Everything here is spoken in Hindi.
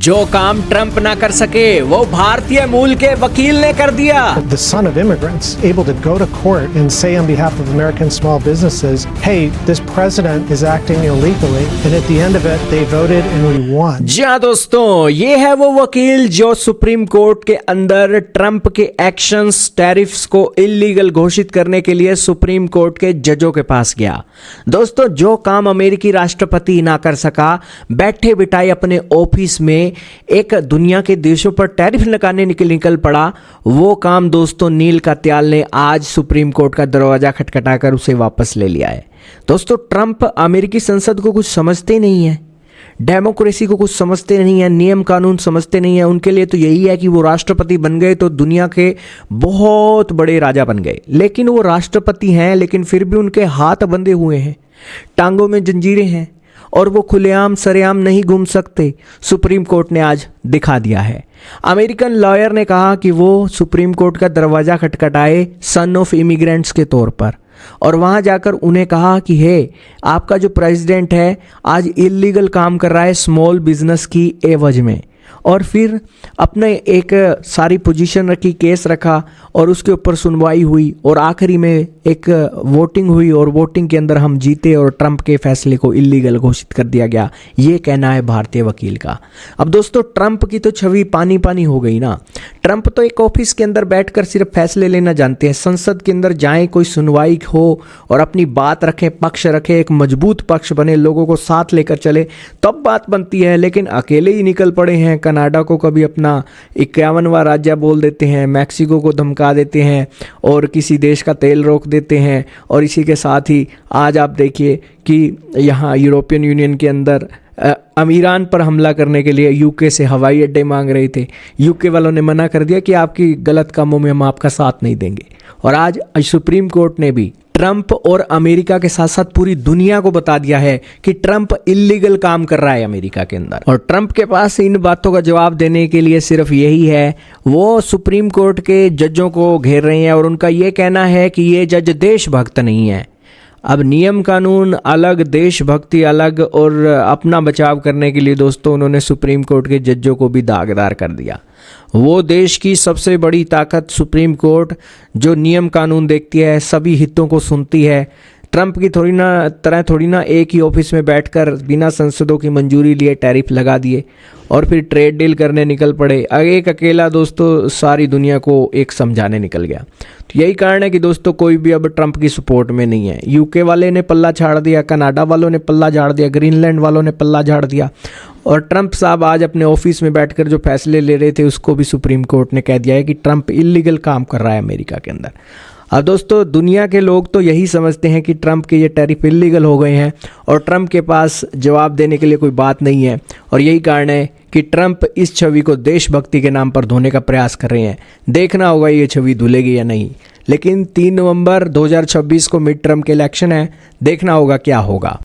जो काम ट्रंप ना कर सके वो भारतीय मूल के वकील ने कर दिया। The son of immigrants able to go to court and say on behalf of American small businesses, hey, this president is acting illegally, and at the end of it they voted and we won. जी हाँ दोस्तों, ये है वो वकील जो सुप्रीम कोर्ट के अंदर ट्रंप के एक्शंस टैरिफ्स को इल्लीगल घोषित करने के लिए सुप्रीम कोर्ट के जजों के पास गया। दोस्तों, जो काम अमेरिकी राष्ट्रपति ना कर सका, बैठे बिठाए अपने ऑफिस में एक दुनिया के देशों पर टैरिफ लगाने निकल पड़ा, वो काम दोस्तों नील कत्याल ने आज सुप्रीम कोर्ट का दरवाजा खटखटाकर उसे वापस ले लिया है। दोस्तों, ट्रंप अमेरिकी संसद को कुछ समझते नहीं है, डेमोक्रेसी को कुछ समझते नहीं है, नियम कानून समझते नहीं है। उनके लिए तो यही है कि वो राष्ट्रपति बन गए तो दुनिया के बहुत बड़े राजा बन गए। लेकिन वो राष्ट्रपति हैं, लेकिन फिर भी उनके हाथ बंधे हुए हैं, टांगों में जंजीरें हैं और वो खुलेआम सरेआम नहीं घूम सकते। सुप्रीम कोर्ट ने आज दिखा दिया है। अमेरिकन लॉयर ने कहा कि वो सुप्रीम कोर्ट का दरवाज़ा खटखटाए सन ऑफ इमिग्रेंट्स के तौर पर, और वहाँ जाकर उन्हें कहा कि हे, आपका जो प्रेसिडेंट है आज इल्लीगल काम कर रहा है स्मॉल बिजनेस की एवज में। और फिर अपने एक सारी पोजीशन रखी, केस रखा और उसके ऊपर सुनवाई हुई और आखिरी में एक वोटिंग हुई और वोटिंग के अंदर हम जीते और ट्रंप के फैसले को इल्लीगल घोषित कर दिया गया। ये कहना है भारतीय वकील का। अब दोस्तों, ट्रंप की तो छवि पानी पानी हो गई ना। ट्रंप तो एक ऑफिस के अंदर बैठकर सिर्फ फैसले लेना जानते हैं। संसद के अंदर जाएं, कोई सुनवाई हो और अपनी बात रखें, पक्ष रखें, एक मजबूत पक्ष बने, लोगों को साथ लेकर चले, तब बात बनती है। लेकिन अकेले ही निकल पड़े हैं। कनाडा को कभी अपना 51वां राज्य बोल देते हैं, मैक्सिको को धमका देते हैं और किसी देश का तेल रोक देते हैं। और इसी के साथ ही आज आप देखिए कि यहाँ यूरोपियन यूनियन के अंदर ईरान पर हमला करने के लिए यूके से हवाई अड्डे मांग रहे थे। यूके वालों ने मना कर दिया कि आपकी गलत कामों में हम आपका साथ नहीं देंगे। और आज सुप्रीम कोर्ट ने भी ट्रंप और अमेरिका के साथ साथ पूरी दुनिया को बता दिया है कि ट्रंप इल्लीगल काम कर रहा है अमेरिका के अंदर। और ट्रंप के पास इन बातों का जवाब देने के लिए सिर्फ यही है, वो सुप्रीम कोर्ट के जजों को घेर रहे हैं और उनका ये कहना है कि ये जज देशभक्त नहीं है। अब नियम कानून अलग, देशभक्ति अलग, और अपना बचाव करने के लिए दोस्तों उन्होंने सुप्रीम कोर्ट के जजों को भी दागदार कर दिया। वो देश की सबसे बड़ी ताकत सुप्रीम कोर्ट, जो नियम कानून देखती है, सभी हितों को सुनती है। ट्रंप की थोड़ी ना एक ही ऑफिस में बैठकर बिना संसदों की मंजूरी लिए टैरिफ लगा दिए और फिर ट्रेड डील करने निकल पड़े। एक अकेला दोस्तों सारी दुनिया को एक समझाने निकल गया। तो यही कारण है कि दोस्तों कोई भी अब ट्रंप की सपोर्ट में नहीं है। यूके वाले ने पल्ला झाड़ दिया, कनाडा वालों ने पल्ला झाड़ दिया, ग्रीनलैंड वालों ने पल्ला झाड़ दिया, और ट्रंप साहब आज अपने ऑफिस में बैठकर जो फैसले ले रहे थे उसको भी सुप्रीम कोर्ट ने कह दिया है कि ट्रंप इल्लीगल काम कर रहा है अमेरिका के अंदर। अब दोस्तों, दुनिया के लोग तो यही समझते हैं कि ट्रंप के ये टैरिफ इल्लीगल हो गए हैं और ट्रंप के पास जवाब देने के लिए कोई बात नहीं है। और यही कारण है कि ट्रंप इस छवि को देशभक्ति के नाम पर धोने का प्रयास कर रहे हैं। देखना होगा ये छवि धुलेगी या नहीं। लेकिन 3 नवंबर 2026 को मिड टर्म के इलेक्शन है, देखना होगा क्या होगा।